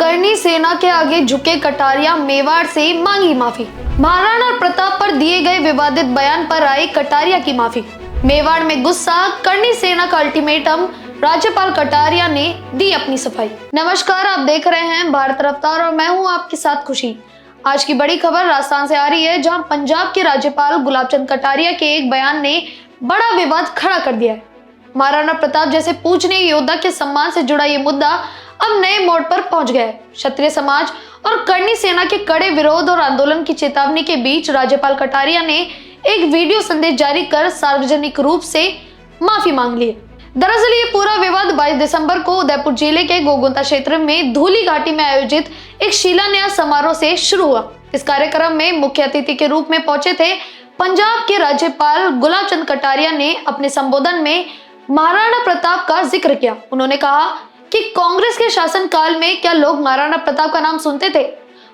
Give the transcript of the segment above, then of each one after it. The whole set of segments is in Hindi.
करनी सेना के आगे झुके कटारिया, मेवाड़ से मांगी माफी। महाराणा प्रताप पर दिए गए विवादित बयान पर आई कटारिया की माफी। मेवाड़ में गुस्सा, करनी सेना का अल्टीमेटम, राज्यपाल कटारिया ने दी अपनी सफाई। नमस्कार, आप देख रहे हैं भारत रफ्तार और मैं हूं आपके साथ खुशी। आज की बड़ी खबर राजस्थान से आ रही है, जहां पंजाब के राज्यपाल गुलाब चंद कटारिया के एक बयान ने बड़ा विवाद खड़ा कर दिया है। महाराणा प्रताप जैसे पूजनीय योद्धा के सम्मान से जुड़ा ये मुद्दा अब नए मोड़ पर पहुंच गया है। क्षत्रिय समाज और करनी सेना के कड़े विरोध और आंदोलन की चेतावनी के बीच राज्यपाल कटारिया ने एक वीडियो संदेश जारी कर सार्वजनिक रूप से माफी मांग ली है। दरअसल ये पूरा विवाद 22 दिसंबर को उदयपुर जिले के गोगुंता क्षेत्र में धूली घाटी में आयोजित एक शिलान्यास समारोह से शुरू हुआ। इस कार्यक्रम में मुख्य अतिथि के रूप में पहुंचे थे पंजाब के राज्यपाल गुलाब चंद कटारिया ने अपने संबोधन में महाराणा प्रताप का जिक्र किया। उन्होंने कहा कि कांग्रेस के शासनकाल में क्या लोग महाराणा प्रताप का नाम सुनते थे।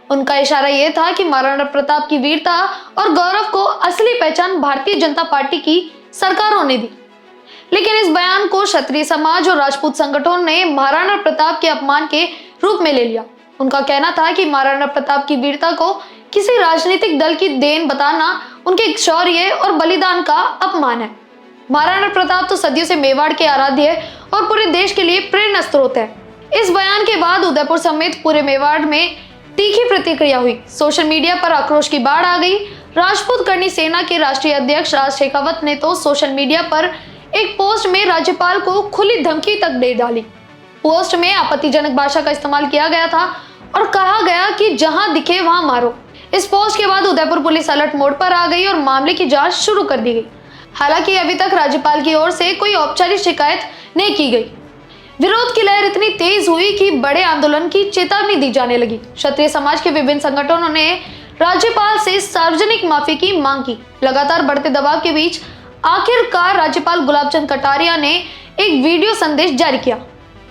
उनका इशारा यह था कि महाराणा प्रताप की वीरता और गौरव को असली पहचान भारतीय जनता पार्टी की सरकारों ने दी। लेकिन इस बयान को क्षत्रिय समाज और राजपूत संगठनों ने महाराणा प्रताप के अपमान के रूप में ले लिया। उनका कहना था कि महाराणा प्रताप की वीरता को किसी राजनीतिक दल की देन बताना उनके शौर्य और बलिदान का अपमान है। महाराणा प्रताप तो सदियों से मेवाड़ के आराध्य और पूरे देश के लिए प्रेरणा स्रोत है। इस बयान के बाद उदयपुर समेत पूरे मेवाड़ में तीखी प्रतिक्रिया हुई। सोशल मीडिया पर आक्रोश की बाढ़ आ गई। राजपूत करनी सेना के राष्ट्रीय अध्यक्ष राज शेखावत ने तो सोशल मीडिया पर एक पोस्ट में राज्यपाल को खुली धमकी तक दे डाली। पोस्ट में आपत्तिजनक भाषा का इस्तेमाल किया गया था और कहा गया कि जहां दिखे वहां मारो। इस पोस्ट के बाद उदयपुर पुलिस अलर्ट मोड पर आ गई और मामले की जांच शुरू कर दी गई। हालांकि अभी तक राज्यपाल की ओर से कोई औपचारिक शिकायत नहीं की गई। विरोध की लहर इतनी तेज हुई कि बड़े आंदोलन की चेतावनी दी जाने लगी। क्षत्रिय समाज के विभिन्न संगठनों ने राज्यपाल से सार्वजनिक माफी की मांग की। लगातार बढ़ते दबाव के बीच आखिरकार राज्यपाल गुलाब चंद कटारिया ने एक वीडियो संदेश जारी किया।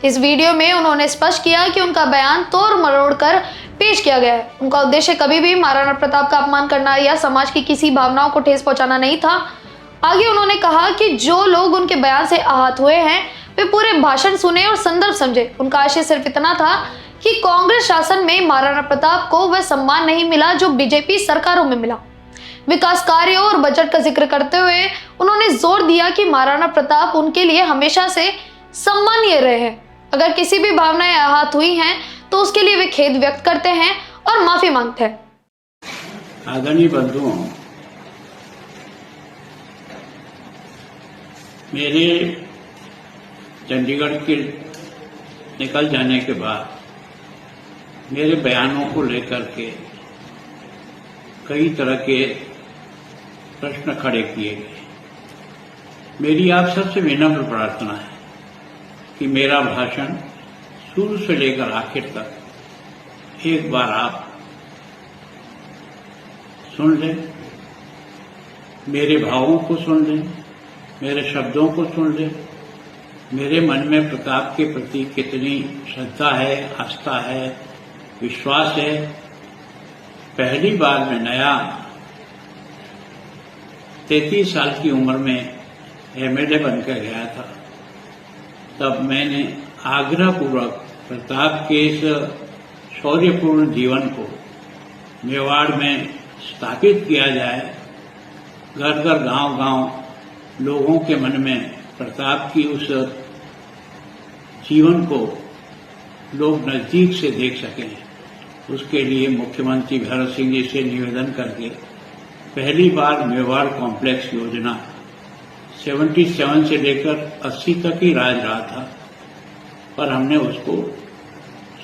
इस वीडियो में उन्होंने स्पष्ट किया कि उनका बयान तोड़ मरोड़ कर पेश किया गया है। उनका उद्देश्य कभी भी महाराणा प्रताप का अपमान करना या समाज की किसी भावनाओं को ठेस पहुंचाना नहीं था। आगे उन्होंने कहा कि जो लोग उनके बयान से आहत हुए हैं वे पूरे भाषण सुने और संदर्भ समझे। उनका आशय सिर्फ इतना था कि कांग्रेस शासन में महाराणा प्रताप को वह सम्मान नहीं मिला जो बीजेपी सरकारों में मिला। विकास कार्यों और बजट का जिक्र करते हुए उन्होंने जोर दिया कि महाराणा प्रताप उनके लिए हमेशा से सम्मानीय रहे हैं। अगर किसी भी भावनाएं आहत हुई हैं तो उसके लिए वे खेद व्यक्त करते हैं और माफी मांगते हैं। आदरणीय बंधुओं, मेरे चंडीगढ़ के निकल जाने के बाद मेरे बयानों को लेकर के कई तरह के प्रश्न खड़े किए गए। मेरी आप सबसे विनम्र प्रार्थना है कि मेरा भाषण शुरू से लेकर आखिर तक एक बार आप सुन लें, मेरे भावों को सुन लें, मेरे शब्दों को सुन लें, मेरे मन में प्रताप के प्रति कितनी श्रद्धा है, आस्था है, विश्वास है। पहली बार मैं नया 33 साल की उम्र में एमएलए बनकर गया था, तब मैंने आग्रहपूर्वक प्रताप के इस शौर्यपूर्ण जीवन को मेवाड़ में स्थापित किया जाए। घर घर गांव गांव लोगों के मन में प्रताप की उस जीवन को लोग नजदीक से देख सकें, उसके लिए मुख्यमंत्री भरत सिंह जी से निवेदन करके पहली बार मेवाड़ कॉम्प्लेक्स योजना 77 से लेकर 80 तक ही राज रहा था, पर हमने उसको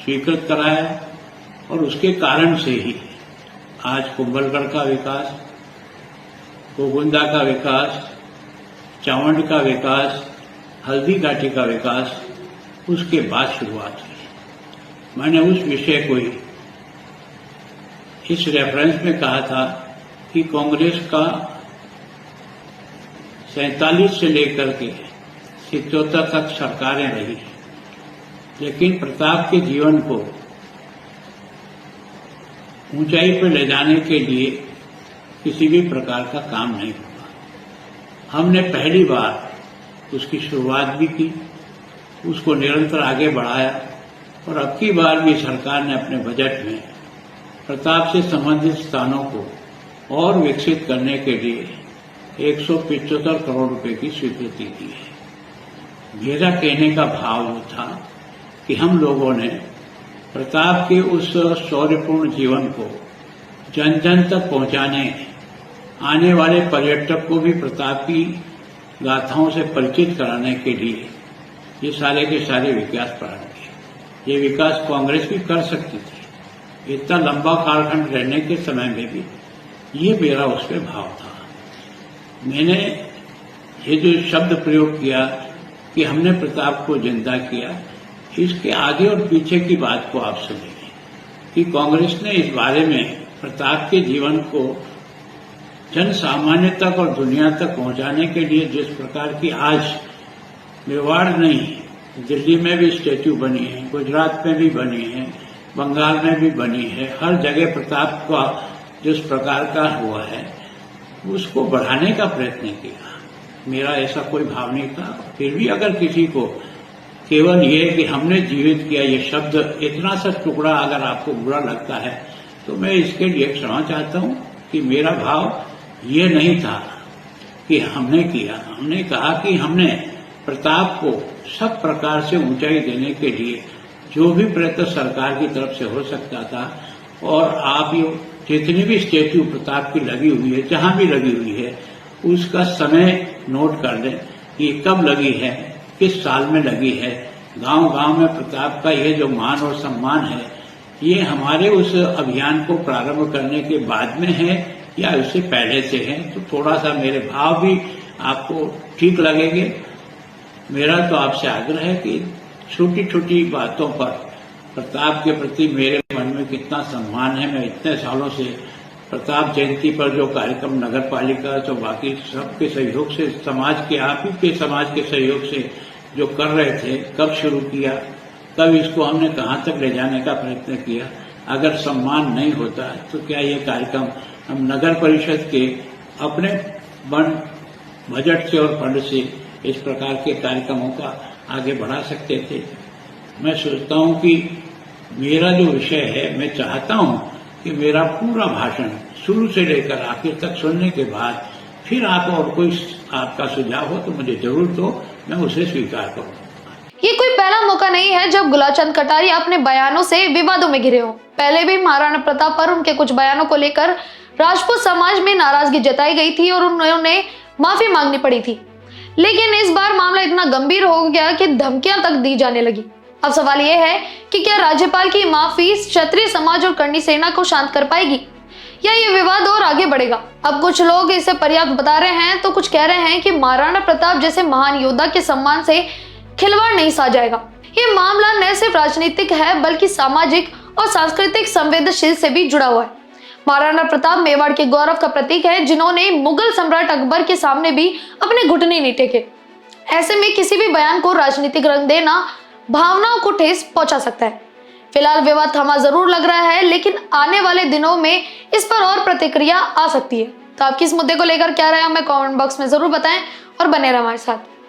स्वीकृत कराया और उसके कारण से ही आज कुंभलगढ़ का विकास, गोगुंदा का विकास, चावंड का विकास, हल्दी घाटी का विकास उसके बाद शुरुआत हुई। मैंने उस विषय को ही इस रेफरेंस में कहा था कि कांग्रेस का 47 से लेकर के 77 तक सरकारें रही, लेकिन प्रताप के जीवन को ऊंचाई पर ले जाने के लिए किसी भी प्रकार का काम नहीं हुआ। हमने पहली बार उसकी शुरुआत भी की, उसको निरंतर आगे बढ़ाया और अब की बार भी सरकार ने अपने बजट में प्रताप से संबंधित स्थानों को और विकसित करने के लिए 175 करोड़ रुपए की स्वीकृति दी है। मेरा कहने का भाव जो था कि हम लोगों ने प्रताप के उस शौर्यपूर्ण जीवन को जन जन तक पहुंचाने, आने वाले पर्यटक को भी प्रताप की गाथाओं से परिचित कराने के लिए ये सारे के सारे विकास प्रारंभ किए। ये विकास कांग्रेस भी कर सकती थी। इतना लंबा कालखंड रहने के समय में भी ये मेरा उसमें भाव था। मैंने ये जो शब्द प्रयोग किया कि हमने प्रताप को जिंदा किया, इसके आगे और पीछे की बात को आप सुनेंगे कि कांग्रेस ने इस बारे में प्रताप के जीवन को जन सामान्य तक और दुनिया तक पहुंचाने के लिए जिस प्रकार की आज मेवाड़ नहीं, दिल्ली में भी स्टैच्यू बनी है, गुजरात में भी बनी है, बंगाल में भी बनी है, हर जगह प्रताप का जिस प्रकार का हुआ है उसको बढ़ाने का प्रयत्न किया। मेरा ऐसा कोई भाव नहीं था। फिर भी अगर किसी को केवल ये कि हमने जीवित किया ये शब्द इतना सा टुकड़ा अगर आपको बुरा लगता है तो मैं इसके लिए क्षमा चाहता हूं कि मेरा भाव ये नहीं था कि हमने किया। हमने कहा कि हमने प्रताप को सब प्रकार से ऊंचाई देने के लिए जो भी प्रयत्न सरकार की तरफ से हो सकता था, और आप ये जितनी भी स्टैच्यू प्रताप की लगी हुई है, जहां भी लगी हुई है, उसका समय नोट कर लें कि कब लगी है, किस साल में लगी है। गांव गांव में प्रताप का ये जो मान और सम्मान है, ये हमारे उस अभियान को प्रारंभ करने के बाद में है या उससे पहले से है। तो थोड़ा सा मेरे भाव भी आपको ठीक लगेंगे। मेरा तो आपसे आग्रह है कि छोटी छोटी बातों पर प्रताप के प्रति मेरे मन में कितना सम्मान है। मैं इतने सालों से प्रताप जयंती पर जो कार्यक्रम नगर पालिका तो बाकी सबके सहयोग से, समाज के आप ही के समाज के सहयोग से जो कर रहे थे, कब शुरू किया, कब इसको हमने कहां तक ले जाने का प्रयत्न किया। अगर सम्मान नहीं होता तो क्या ये कार्यक्रम हम नगर परिषद के अपने बजट से और फंड से इस प्रकार के कार्यक्रमों का आगे बढ़ा सकते थे। मैं सोचता हूं कि मेरा जो विषय है, मैं चाहता हूं कि मेरा पूरा भाषण शुरू से लेकर आखिर तक सुनने के बाद फिर आप और कोई आपका सुझाव हो तो मुझे जरूर दो, मैं उसे स्वीकार करूंगा। ये कोई पहला मौका नहीं है जब गुलाबचंद कटारिया अपने बयानों से विवादों में घिरे हो। पहले भी महाराणा प्रताप पर उनके कुछ बयानों को लेकर राजपूत समाज में नाराजगी जताई गई थी और उन्हें माफी मांगनी पड़ी थी, लेकिन इस बार मामला इतना गंभीर हो गया कि धमकियां तक दी जाने लगी। अब सवाल यह है कि क्या राज्यपाल की माफी क्षत्रिय समाज और करणी सेना को शांत कर पाएगी या ये विवाद और आगे बढ़ेगा। अब कुछ लोग इसे पर्याप्त बता रहे हैं तो कुछ कह रहे हैं कि महाराणा प्रताप जैसे महान योद्धा के सम्मान से खिलवाड़ नहीं सा जाएगा। ये मामला न सिर्फ राजनीतिक है बल्कि सामाजिक और सांस्कृतिक संवेदनशील से भी जुड़ा हुआ है। महाराणा प्रताप मेवाड़ के गौरव का प्रतीक है, जिन्होंने मुगल सम्राट अकबर के सामने भी अपने घुटने नहीं टेके। ऐसे में किसी भी बयान को राजनीतिक रंग देना भावनाओं को ठेस पहुंचा सकता है। फिलहाल विवाद थमा जरूर लग रहा है, लेकिन आने वाले दिनों में इस पर और प्रतिक्रिया आ सकती है। तो आपकी इस मुद्दे को लेकर क्या राय है हमें कमेंट बॉक्स में जरूर बताएं और बने रहें हमारे साथ।